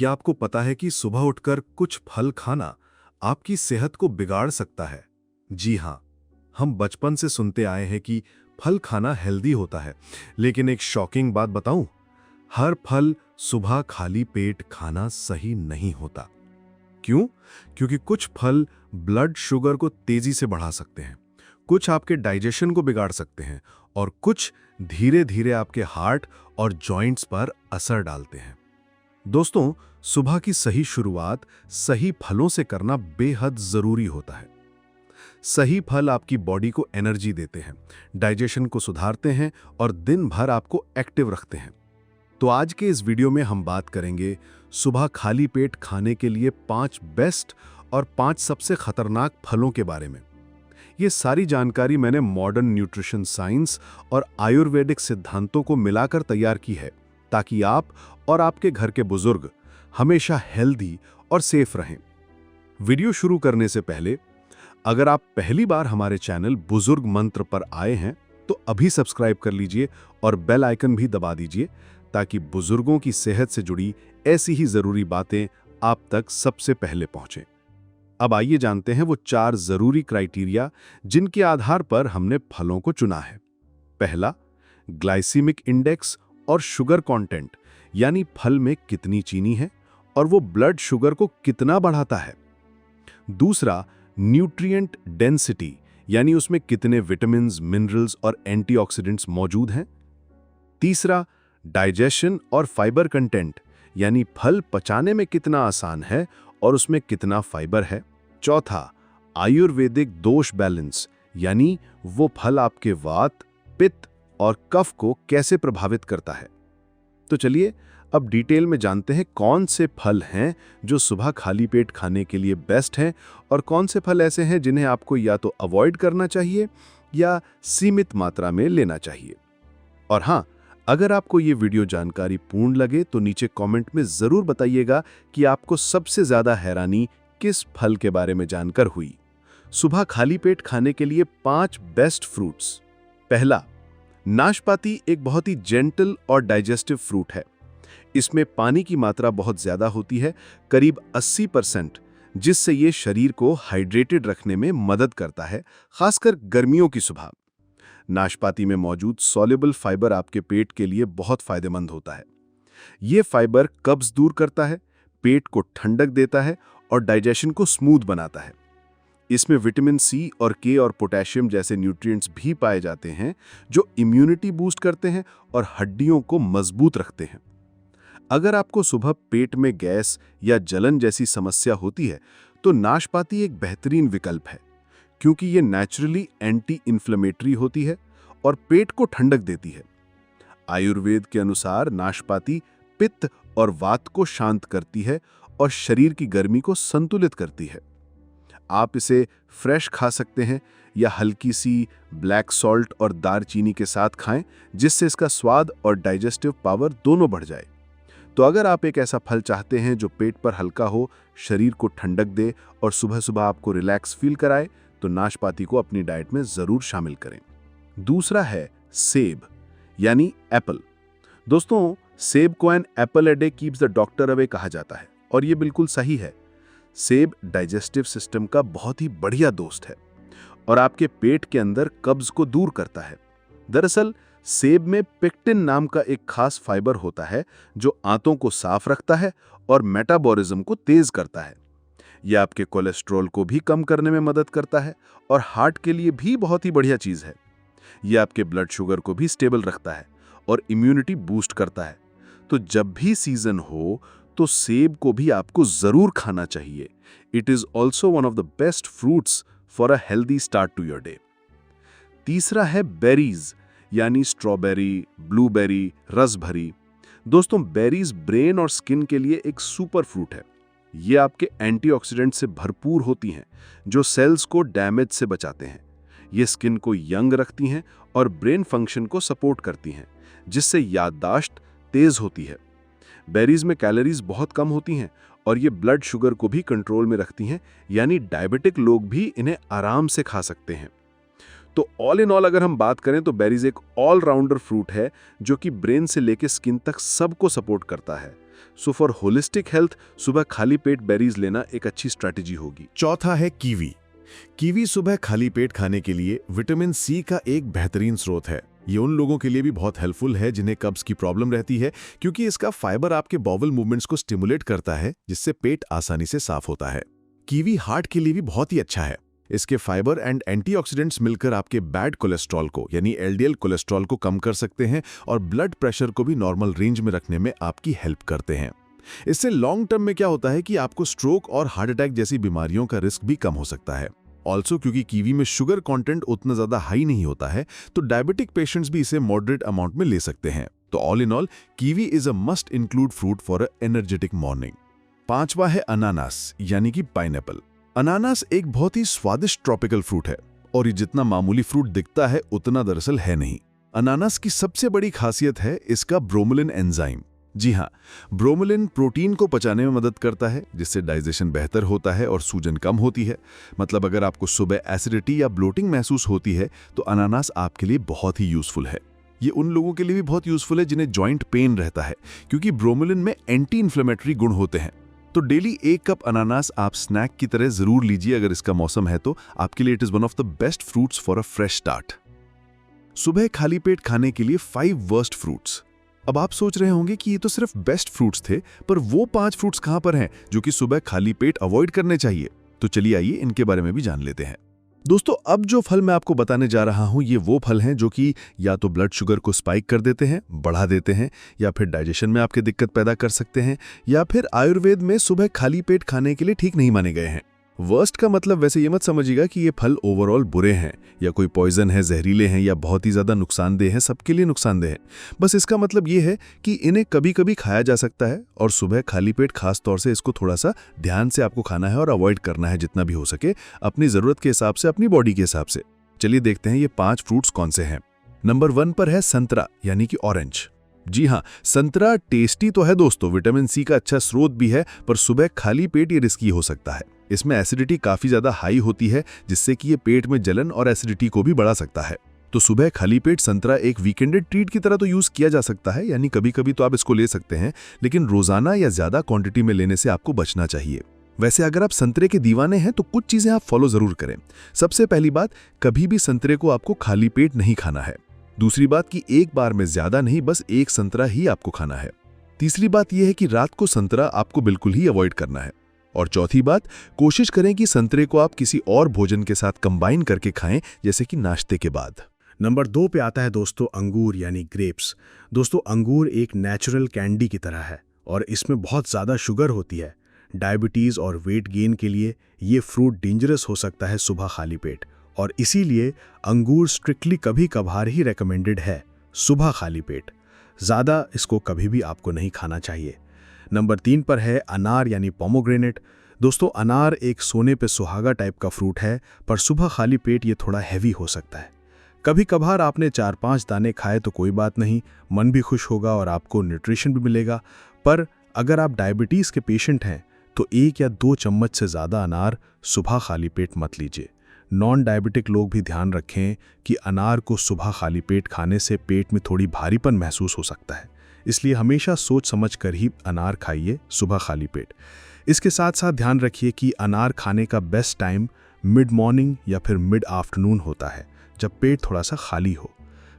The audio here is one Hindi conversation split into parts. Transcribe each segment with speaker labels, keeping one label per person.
Speaker 1: क्या आपको पता है कि सुबह उठकर कुछ फल खाना आपकी सेहत को बिगाड़ सकता है? जी हाँ, हम बचपन से सुनते आए हैं कि फल खाना हेल्दी होता है, लेकिन एक शॉकिंग बात बताऊं, हर फल सुबह खाली पेट खाना सही नहीं होता। क्यों? क्योंकि कुछ फल ब्लड शुगर को तेजी से बढ़ा सकते हैं, कुछ आपके डाइजेशन को बिगाड़ सकते हैं और कुछ धीरे-धीरे आपके हार्ट और जॉइंट्स पर असर डालते हैं। दोस्तों, सुबह की सही शुरुआत सही फलों से करना बेहद जरूरी होता है। सही फल आपकी बॉडी को एनर्जी देते हैं, डाइजेशन को सुधारते हैं और दिन भर आपको एक्टिव रखते हैं। तो आज के इस वीडियो में हम बात करेंगे सुबह खाली पेट खाने के लिए 5 बेस्ट और 5 सबसे खतरनाक फलों के बारे में। ये सारी जानकारी मैंने मॉडर्न न्यूट्रिशन साइंस और आयुर्वेदिक सिद्धांतों को मिलाकर तैयार की है, ताकि आप और आपके घर के बुजुर्ग हमेशा हेल्दी और सेफ रहें। वीडियो शुरू करने से पहले, अगर आप पहली बार हमारे चैनल बुजुर्ग मंत्र पर आए हैं तो अभी सब्सक्राइब कर लीजिए और बेल आइकन भी दबा दीजिए, ताकि बुजुर्गों की सेहत से जुड़ी ऐसी ही जरूरी बातें आप तक सबसे पहले पहुंचें। अब आइए जानते हैं वो 4 जरूरी क्राइटेरिया जिनके आधार पर हमने फलों को चुना है। पहला, ग्लाइसीमिक इंडेक्स और शुगर कंटेंट, यानी फल में कितनी चीनी है और वो ब्लड शुगर को कितना बढ़ाता है। दूसरा, न्यूट्रिएंट डेंसिटी, यानी उसमें कितने विटामिन्स, मिनरल्स और एंटीऑक्सीडेंट्स मौजूद हैं। तीसरा, डाइजेशन और फाइबर कंटेंट, यानी फल पचाने में कितना आसान है और उसमें कितना फाइबर है। चौथा, आयुर्वेदिक दोष बैलेंस, यानी वो फल आपके वात, पित्त और कफ को कैसे प्रभावित करता है। तो चलिए अब डिटेल में जानते हैं कौन से फल हैं जो सुबह खाली पेट खाने के लिए बेस्ट हैं और कौन से फल ऐसे हैं जिन्हें आपको या तो अवॉइड करना चाहिए या सीमित मात्रा में लेना चाहिए। और हाँ, अगर आपको ये वीडियो जानकारी पूर्ण लगे तो नीचे कमेंट में जरूर बताइएगा कि आपको सबसे ज्यादा हैरानी किस फल के बारे में जानकर हुई। सुबह खाली पेट खाने के लिए 5 बेस्ट फ्रूट्स। पहला, नाशपाती एक बहुत ही जेंटल और डाइजेस्टिव फ्रूट है। इसमें पानी की मात्रा बहुत ज्यादा होती है, करीब 80%, जिससे ये शरीर को हाइड्रेटेड रखने में मदद करता है, खासकर गर्मियों की सुबह। नाशपाती में मौजूद सॉल्युबल फाइबर आपके पेट के लिए बहुत फायदेमंद होता है। ये फाइबर कब्ज दूर करता है, पेट को ठंडक देता है और डाइजेशन को स्मूथ बनाता है। इसमें विटामिन सी और के और पोटेशियम जैसे न्यूट्रिएंट्स भी पाए जाते हैं, जो इम्यूनिटी बूस्ट करते हैं और हड्डियों को मजबूत रखते हैं। अगर आपको सुबह पेट में गैस या जलन जैसी समस्या होती है तो नाशपाती एक बेहतरीन विकल्प है, क्योंकि ये नेचुरली एंटी इन्फ्लेमेटरी होती है और पेट को ठंडक देती है। आयुर्वेद के अनुसार नाशपाती पित्त और वात को शांत करती है और शरीर की गर्मी को संतुलित करती है। आप इसे फ्रेश खा सकते हैं या हल्की सी ब्लैक सॉल्ट और दालचीनी के साथ खाएं, जिससे इसका स्वाद और डाइजेस्टिव पावर दोनों बढ़ जाए। तो अगर आप एक ऐसा फल चाहते हैं जो पेट पर हल्का हो, शरीर को ठंडक दे और सुबह सुबह आपको रिलैक्स फील कराए, तो नाशपाती को अपनी डाइट में जरूर शामिल करें। दूसरा है सेब, यानी एप्पल। दोस्तों, सेब को an apple a day keeps the doctor away कहा जाता है और ये बिल्कुल सही है। सेब डाइजेस्टिव सिस्टम का बहुत ही बढ़िया दोस्त है और आपके पेट के अंदर कब्ज को दूर करता है। दरअसल सेब में पेक्टिन नाम का एक खास फाइबर होता है जो आंतों को साफ रखता है और मेटाबॉलिज्म को तेज करता है। यह आपके कोलेस्ट्रॉल को भी कम करने में मदद करता है और हार्ट के लिए भी बहुत ही बढ़िया चीज है। यह आपके ब्लड शुगर को भी स्टेबल रखता है और इम्यूनिटी बूस्ट करता है। तो जब भी सीजन हो तो सेब को भी आपको जरूर खाना चाहिए। It is also one of the best fruits for a healthy start to your day. तीसरा है बेरीज, यानी स्ट्रॉबेरी, ब्लूबेरी, रसभरी। दोस्तों, बेरीज ब्रेन और स्किन के लिए एक सुपर फ्रूट है। ये आपके एंटीऑक्सीडेंट से भरपूर होती हैं, जो सेल्स को डैमेज से बचाते हैं। ये स्किन को यंग रखती हैं और ब्रेन फंक्शन को सपोर्ट करती हैं, जिससे याददाश्त तेज होती है। बेरीज में कैलोरीज बहुत कम होती हैं और ये ब्लड शुगर को भी कंट्रोल में रखती हैं, यानी डायबिटिक लोग भी इन्हें आराम से खा सकते हैं। तो ऑल इन ऑल अगर हम बात करें तो बेरीज एक ऑलराउंडर फ्रूट है जो कि ब्रेन से लेकर स्किन तक सबको सपोर्ट करता है।
Speaker 2: सो फॉर होलिस्टिक हेल्थ सुबह खाली पेट बेरीज लेना एक अच्छी स्ट्रैटेजी होगी।
Speaker 3: चौथा है कीवी। कीवी सुबह खाली पेट खाने के लिए विटामिन सी का एक बेहतरीन स्रोत है। ये उन लोगों के लिए भी बहुत हेल्पफुल है जिन्हें कब्ज की प्रॉब्लम रहती है, क्योंकि इसका फाइबर आपके बॉवल मूवमेंट्स को स्टिमुलेट करता है, जिससे पेट आसानी से साफ होता है। कीवी हार्ट के लिए भी बहुत ही अच्छा है। इसके फाइबर एंड एंटीऑक्सीडेंट्स मिलकर आपके बैड कोलेस्ट्रॉल को यानी एलडीएल कोलेस्ट्रॉल को कम कर सकते हैं और ब्लड प्रेशर को भी नॉर्मल रेंज में रखने में आपकी हेल्प करते हैं। इससे लॉन्ग टर्म में क्या होता है कि आपको स्ट्रोक और हार्ट अटैक जैसी बीमारियों का रिस्क भी कम हो सकता है। ऑल्सो क्योंकि कीवी में शुगर कंटेंट उतना ज्यादा हाई नहीं होता है, तो डायबिटिक पेशेंट्स भी इसे मॉडरेट अमाउंट में ले सकते हैं। तो all in all kiwi is a must include fruit for a energetic morning. पांचवा है अनानास यानी कि पाइनएप्पल। अनानास एक बहुत ही स्वादिष्ट ट्रॉपिकल फ्रूट है और ये जितना मामूली फ्रूट दिखता है उतना दरअसल है नहीं। अनानास की सबसे बड़ी खासियत है इसका ब्रोमोलिन एंजाइम। जी हाँ, ब्रोमोलिन प्रोटीन को पचाने में मदद करता है, जिससे डाइजेशन बेहतर होता है और सूजन कम होती है। मतलब अगर आपको सुबह एसिडिटी या ब्लोटिंग महसूस होती है तो अनानास आपके लिए बहुत ही यूजफुल है। ये उन लोगों के लिए भी बहुत यूजफुल है जिन्हें जॉइंट पेन रहता है, क्योंकि ब्रोमोलिन में एंटी इन्फ्लेमेटरी गुण होते हैं। तो डेली 1 कप अनानास आप स्नैक की तरह जरूर लीजिए अगर इसका मौसम है तो। आपके लिए it is one of the best fruits for a fresh start. सुबह खाली पेट खाने के लिए 5 वर्स्ट फ्रूट्स। अब आप सोच रहे होंगे कि ये तो सिर्फ बेस्ट फ्रूट्स थे, पर वो 5 फ्रूट्स कहां पर हैं जो कि सुबह खाली पेट अवॉइड करने चाहिए? तो चलिए आइए इनके बारे में भी जान लेते हैं। दोस्तों, अब जो फल मैं आपको बताने जा रहा हूं ये वो फल हैं जो कि या तो ब्लड शुगर को स्पाइक कर देते हैं, बढ़ा देते हैं, या फिर डाइजेशन में आपके दिक्कत पैदा कर सकते हैं, या फिर आयुर्वेद में सुबह खाली पेट खाने के लिए ठीक नहीं माने गए हैं। वर्स्ट का मतलब वैसे ये मत समझिएगा कि ये फल ओवरऑल बुरे हैं या कोई पॉइजन है, जहरीले हैं या बहुत ही ज्यादा नुकसानदेह हैं। सबके लिए नुकसानदेह है। बस इसका मतलब ये है कि इन्हें कभी कभी खाया जा सकता है और सुबह खाली पेट खास तौर से इसको थोड़ा सा ध्यान से आपको खाना है और अवॉइड करना है जितना भी हो सके, अपनी जरूरत के हिसाब से, अपनी बॉडी के हिसाब से। चलिए देखते हैं ये 5 फ्रूट्स कौन से हैं। नंबर 1 पर है संतरा यानी कि ऑरेंज। जी हाँ, संतरा टेस्टी तो है दोस्तों, विटामिन सी का अच्छा स्रोत भी है, पर सुबह खाली पेट ये रिस्की हो सकता है। इसमें एसिडिटी काफी ज्यादा हाई होती है, जिससे कि ये पेट में जलन और एसिडिटी को भी बढ़ा सकता है। तो सुबह खाली पेट संतरा एक वीकेंडेड ट्रीट की तरह तो यूज किया जा सकता है, यानी कभी कभी तो आप इसको ले सकते हैं, लेकिन रोजाना या ज्यादा क्वांटिटी में लेने से आपको बचना चाहिए। वैसे अगर आप संतरे के दीवाने हैं तो कुछ चीजें आप फॉलो जरूर करें। सबसे पहली बात, कभी भी संतरे को आपको खाली पेट नहीं खाना है। दूसरी बात कि एक बार में ज्यादा नहीं, बस 1 संतरा ही आपको खाना है। तीसरी बात यह है कि रात को संतरा आपको बिल्कुल ही अवॉइड करना है। और चौथी बात, कोशिश करें कि संतरे को आप किसी और भोजन के साथ कंबाइन करके खाएं, जैसे कि नाश्ते के बाद।
Speaker 4: नंबर 2 पे आता है दोस्तों अंगूर यानी ग्रेप्स। दोस्तों, अंगूर एक नेचुरल कैंडी की तरह है और इसमें बहुत ज़्यादा शुगर होती है। डायबिटीज़ और वेट गेन के लिए ये फ्रूट डेंजरस हो सकता है सुबह खाली पेट, और इसीलिए अंगूर स्ट्रिक्टली कभी कभार ही रेकमेंडेड है सुबह खाली पेट। ज़्यादा इसको कभी भी आपको नहीं खाना चाहिए। नंबर 3 पर है अनार यानी पोमोग्रेनेट। दोस्तों, अनार एक सोने पे सुहागा टाइप का फ्रूट है, पर सुबह खाली पेट ये थोड़ा हैवी हो सकता है। कभी कभार आपने 4-5 दाने खाए तो कोई बात नहीं, मन भी खुश होगा और आपको न्यूट्रिशन भी मिलेगा। पर अगर आप डायबिटीज़ के पेशेंट हैं तो 1 या 2 चम्मच से ज़्यादा अनार सुबह खाली पेट मत लीजिए। नॉन डायबिटिक लोग भी ध्यान रखें कि अनार को सुबह खाली पेट खाने से पेट में थोड़ी भारीपन महसूस हो सकता है, इसलिए हमेशा सोच समझ कर ही अनार खाइए सुबह खाली पेट। इसके साथ साथ ध्यान रखिए कि अनार खाने का बेस्ट टाइम मिड मॉर्निंग या फिर मिड आफ्टरनून होता है, जब पेट थोड़ा सा खाली हो।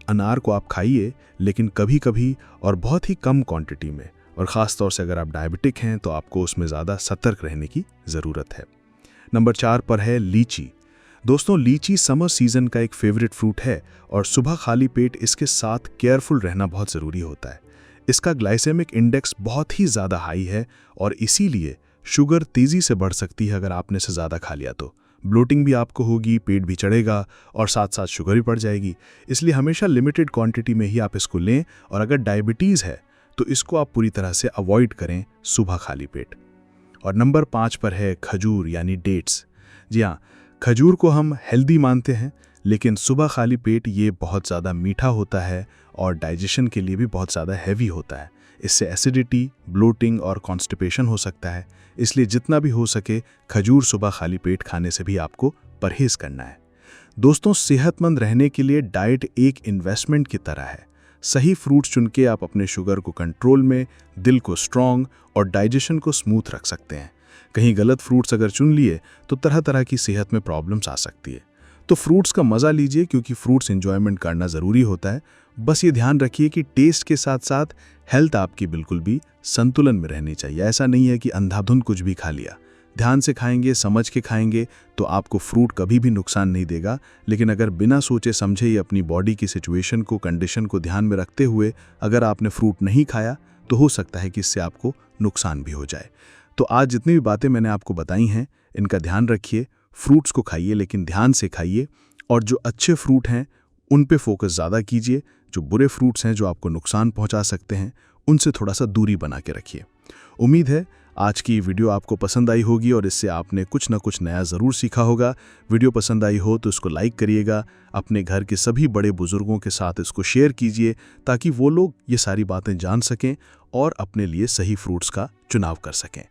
Speaker 4: अनार को आप खाइए, लेकिन कभी कभी और बहुत ही कम क्वांटिटी में, और ख़ास तौर से अगर आप डायबिटिक हैं तो आपको उसमें ज़्यादा सतर्क रहने की ज़रूरत है। नंबर 4 पर है लीची। दोस्तों, लीची समर सीजन का एक फेवरेट फ्रूट है और सुबह खाली पेट इसके साथ केयरफुल रहना बहुत ज़रूरी होता है। इसका ग्लाइसेमिक इंडेक्स बहुत ही ज़्यादा हाई है और इसीलिए शुगर तेज़ी से बढ़ सकती है अगर आपने से ज़्यादा खा लिया तो। ब्लोटिंग भी आपको होगी, पेट भी चढ़ेगा और साथ साथ शुगर भी बढ़ जाएगी। इसलिए हमेशा लिमिटेड क्वांटिटी में ही आप इसको लें, और अगर डायबिटीज़ है तो इसको आप पूरी तरह से अवॉइड करें सुबह खाली पेट। और नंबर 5 पर है खजूर यानी डेट्स। जी हाँ, खजूर को हम हेल्दी मानते हैं, लेकिन सुबह खाली पेट ये बहुत ज़्यादा मीठा होता है और डाइजेशन के लिए भी बहुत ज़्यादा हैवी होता है। इससे एसिडिटी, ब्लोटिंग और कॉन्स्टिपेशन हो सकता है। इसलिए जितना भी हो सके खजूर सुबह खाली पेट खाने से भी आपको परहेज़ करना है। दोस्तों, सेहतमंद रहने के लिए डाइट एक इन्वेस्टमेंट की तरह है। सही फ्रूट्स चुन के आप अपने शुगर को कंट्रोल में, दिल को स्ट्रॉन्ग और डाइजेशन को स्मूथ रख सकते हैं। कहीं गलत फ्रूट्स अगर चुन लिए तो तरह तरह की सेहत में प्रॉब्लम्स आ सकती है। तो फ्रूट्स का मज़ा लीजिए, क्योंकि फ्रूट्स एंजॉयमेंट करना ज़रूरी होता है। बस ये ध्यान रखिए कि टेस्ट के साथ साथ हेल्थ आपकी बिल्कुल भी संतुलन में रहनी चाहिए। ऐसा नहीं है कि अंधाधुंध कुछ भी खा लिया। ध्यान से खाएंगे, समझ के खाएंगे तो आपको फ्रूट कभी भी नुकसान नहीं देगा। लेकिन अगर बिना सोचे समझे ही अपनी बॉडी की सिचुएशन को, कंडीशन को ध्यान में रखते हुए अगर आपने फ्रूट नहीं खाया तो हो सकता है कि इससे आपको नुकसान भी हो जाए। तो आज जितनी भी बातें मैंने आपको बताई हैं, इनका ध्यान रखिए। फ्रूट्स को खाइए, लेकिन ध्यान से खाइए, और जो अच्छे फ्रूट हैं उन पे फोकस ज़्यादा कीजिए। जो बुरे फ्रूट्स हैं जो आपको नुकसान पहुंचा सकते हैं, उनसे थोड़ा सा दूरी बना के रखिए। उम्मीद है आज की वीडियो आपको पसंद आई होगी और इससे आपने कुछ ना कुछ नया ज़रूर सीखा होगा। वीडियो पसंद आई हो तो इसको लाइक करिएगा, अपने घर के सभी बड़े बुजुर्गों के साथ इसको शेयर कीजिए ताकि वो लोग ये सारी बातें जान सकें और अपने लिए सही फ्रूट्स का चुनाव कर सकें।